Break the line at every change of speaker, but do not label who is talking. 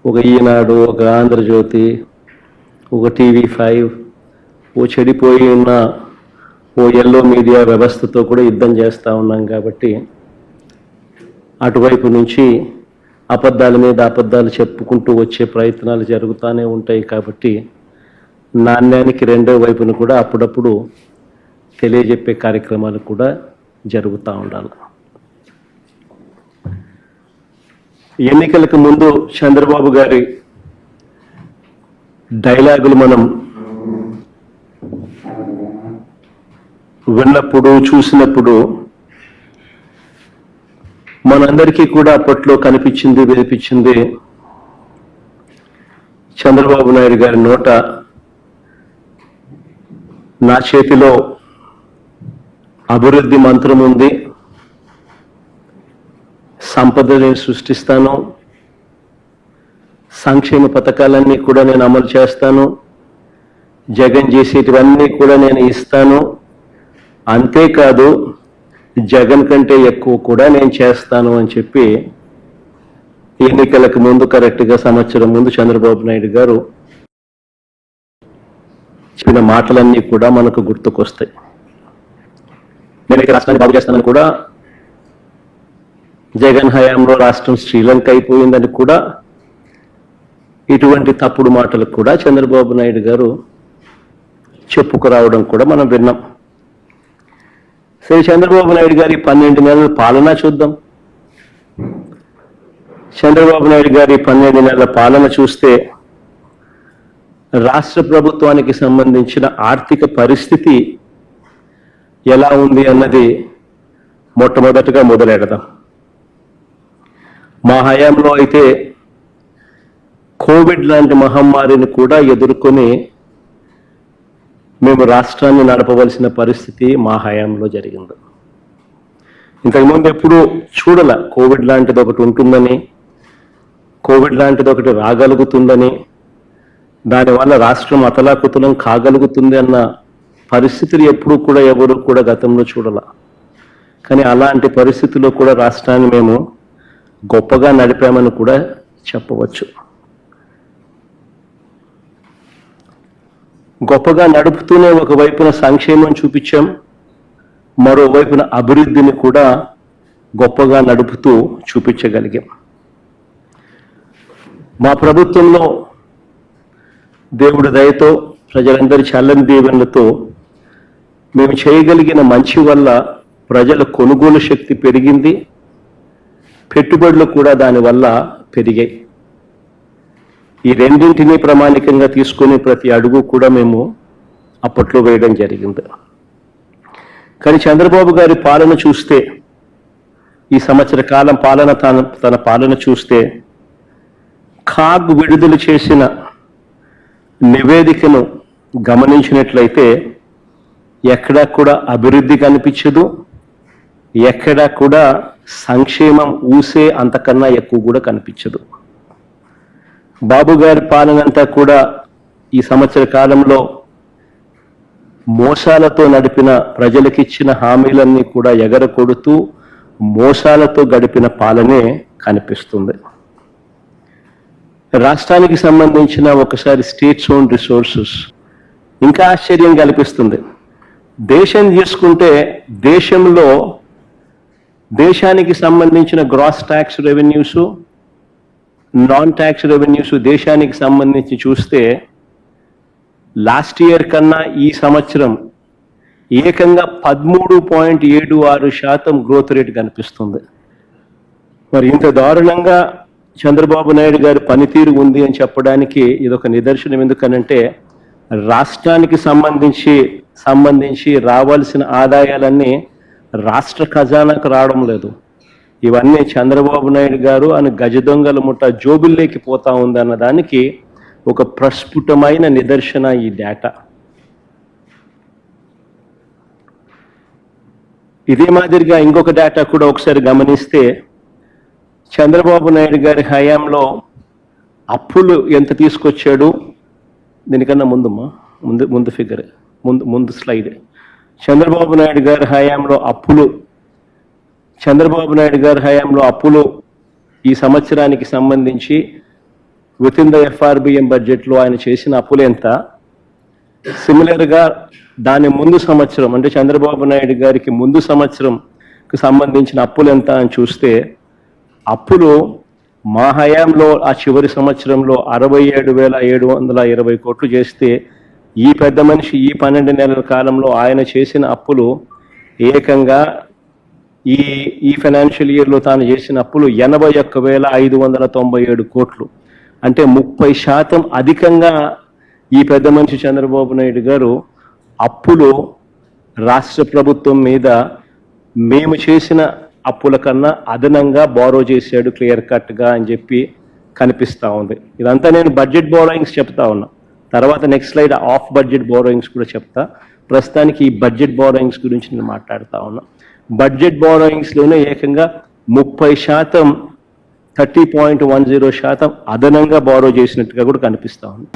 ఒక ఈనాడు, ఒక ఆంధ్రజ్యోతి, ఒక TV5, ఓ చెడిపోయి ఉన్న ఓ ఎల్లో మీడియా వ్యవస్థతో కూడా యుద్ధం చేస్తూ ఉన్నాం. కాబట్టి అటువైపు నుంచి అబద్ధాల మీద అబద్ధాలు చెప్పుకుంటూ వచ్చే ప్రయత్నాలు జరుగుతూనే ఉంటాయి. కాబట్టి నాణ్యానికి రెండో వైపును కూడా అప్పుడప్పుడు తెలియజెప్పే కార్యక్రమాలు కూడా జరుగుతూ ఉండాలి. ఎన్నికలకు ముందు చంద్రబాబు గారి డైలాగులు మనం విన్నప్పుడు, చూసినప్పుడు మనందరికీ కూడా అప్పట్లో కనిపించింది, వినిపించింది చంద్రబాబు నాయుడు గారి నోట నా చేతిలో అభివృద్ధి మంత్రం ఉంది, సంపదని సృష్టిస్తాను, సంక్షేమ పథకాలన్నీ కూడా నేను అమలు చేస్తాను, జగన్ చేసేటివన్నీ కూడా నేను ఇస్తాను, అంతేకాదు జగన్ కంటే ఎక్కువ కూడా నేను చేస్తాను అని చెప్పి ఎన్నికలకు ముందు కరెక్ట్గా సంవత్సరం ముందు చంద్రబాబు నాయుడు గారు చెప్పిన మాటలన్నీ కూడా మనకు గుర్తుకొస్తాయి. నేను రాష్ట్రాన్ని బాగు చేస్తానని కూడా, జగన్ హయాంలో రాష్ట్రం శ్రీలంక అయిపోయిందని కూడా, ఇటువంటి తప్పుడు మాటలకు కూడా చంద్రబాబు నాయుడు గారు చెప్పుకురావడం కూడా మనం విన్నాం. సరే, చంద్రబాబు నాయుడు గారి 12 నెలల పాలన చూద్దాం. చంద్రబాబు నాయుడు గారి 12 నెలల పాలన చూస్తే రాష్ట్ర ప్రభుత్వానికి సంబంధించిన ఆర్థిక పరిస్థితి ఎలా ఉంది అన్నది మొట్టమొదటగా మొదలెడదాం. మా హయాంలో అయితే కోవిడ్ లాంటి మహమ్మారిని కూడా ఎదుర్కొని మేము రాష్ట్రాన్ని నడపవలసిన పరిస్థితి మా హయాంలో జరిగింది. ఇంతకుముందు ఎప్పుడూ చూడాల కోవిడ్ లాంటిది ఒకటి ఉంటుందని, కోవిడ్ లాంటిది ఒకటి రాగలుగుతుందని, దానివల్ల రాష్ట్రం అతలాకుతలం కాగలుగుతుంది అన్న పరిస్థితులు ఎప్పుడూ కూడా ఎవరు కూడా గతంలో చూడాల. కానీ అలాంటి పరిస్థితుల్లో కూడా రాష్ట్రాన్ని మేము గొప్పగా నడిపామని కూడా చెప్పవచ్చు. గొప్పగా నడుపుతూనే ఒకవైపున సంక్షేమం చూపించాం, మరోవైపున అభివృద్ధిని కూడా గొప్పగా నడుపుతూ చూపించగలిగాం. మా ప్రభుత్వంలో దేవుడి దయతో, ప్రజలందరి చల్లని దీవెనలతో మేము చేయగలిగిన మంచి వల్ల ప్రజల కొనుగోలు శక్తి పెరిగింది, పెట్టుబడులు కూడా దానివల్ల పెరిగాయి. ఈ రెండింటినీ ప్రామాణికంగా తీసుకుని ప్రతి అడుగు కూడా మేము అప్పట్లో వేయడం జరిగింది. కానీ చంద్రబాబు గారి పాలన చూస్తే, ఈ సంవత్సర కాలం పాలన తన పాలన చూస్తే, కాగ్ విడుదల చేసిన నివేదికను గమనించినట్లయితే ఎక్కడా కూడా అభివృద్ధి కనిపించదు, ఎక్కడా కూడా సంక్షేమం ఊసే అంతకన్నా ఎక్కువ కూడా కనిపించదు. బాబు గారి పాలనంతా కూడా ఈ సంవత్సర కాలంలో మోసాలతో నడిపిన, ప్రజలకిచ్చిన హామీలన్నీ కూడా ఎగరకొడుతూ మోసాలతో గడిపిన పాలనే కనిపిస్తుంది. రాష్ట్రానికి సంబంధించిన ఒకసారి స్టేట్స్ ఓన్ రిసోర్సెస్ ఇంకా ఆశ్చర్యం కల్పిస్తుంది. దేశం తీసుకుంటే దేశంలో దేశానికి సంబంధించిన gross tax revenues, non tax revenues దేశానికి సంబంధించి చూస్తే లాస్ట్ ఇయర్ కన్నా ఈ సంవత్సరం ఏకంగా 13.76% గ్రోత్ రేట్ కనిపిస్తుంది. మరి ఇంత దారుణంగా చంద్రబాబు నాయుడు గారి పనితీరు ఉంది అని చెప్పడానికి ఇదొక నిదర్శనం. ఎందుకనంటే రాష్ట్రానికి సంబంధించి రావాల్సిన ఆదాయాలన్నీ రాష్ట్ర ఖజానాకు రావడం లేదు. ఇవన్నీ చంద్రబాబు నాయుడు గారు అని గజ దొంగల ముఠ జోబుల్లోకి పోతా ఉందన్న దానికి ఒక ప్రస్ఫుటమైన నిదర్శన ఈ డేటా. ఇదే మాదిరిగా ఇంకొక డేటా కూడా ఒకసారి గమనిస్తే, చంద్రబాబు నాయుడు గారి హయాంలో అప్పులు ఎంత తీసుకొచ్చాడు, దీనికన్నా ముందు ఫిగర్, ముందు స్లైడ్. చంద్రబాబు నాయుడు గారి హయాంలో అప్పులు ఈ సంవత్సరానికి సంబంధించి విత్ ఇన్ ద FRBM బడ్జెట్లో ఆయన చేసిన అప్పులు ఎంత, సిమిలర్గా దాని ముందు సంవత్సరం అంటే చంద్రబాబు నాయుడు గారికి ముందు సంవత్సరంకి సంబంధించిన అప్పులు ఎంత అని చూస్తే అప్పులు మా హయాంలో ఆ చివరి సంవత్సరంలో 67,720 కోట్లు చేస్తే ఈ పెద్ద మనిషి ఈ 12 నెలల కాలంలో ఆయన చేసిన అప్పులు ఏకంగా ఈ ఫైనాన్షియల్ ఇయర్లో తాను చేసిన అప్పులు 81,597 కోట్లు. అంటే 30% అధికంగా ఈ పెద్ద మనిషి చంద్రబాబు నాయుడు గారు అప్పులు రాష్ట్ర ప్రభుత్వం మీద మేము చేసిన అప్పుల కన్నా అదనంగా బారో చేశాడు క్లియర్ కట్గా అని చెప్పి కనిపిస్తూ ఉంది. ఇదంతా నేను బడ్జెట్ బోరోయింగ్స్ చెప్తా ఉన్నా, తర్వాత next slide of budget borrowings కూడా చెప్తా. ప్రస్తుతానికి ఈ బడ్జెట్ బోరోయింగ్స్ గురించి నేను మాట్లాడుతూ ఉన్నా. బడ్జెట్ బోరోయింగ్స్లోనే ఏకంగా 30% 30.10% అదనంగా బారో చేసినట్టుగా కూడా కనిపిస్తూ ఉంది.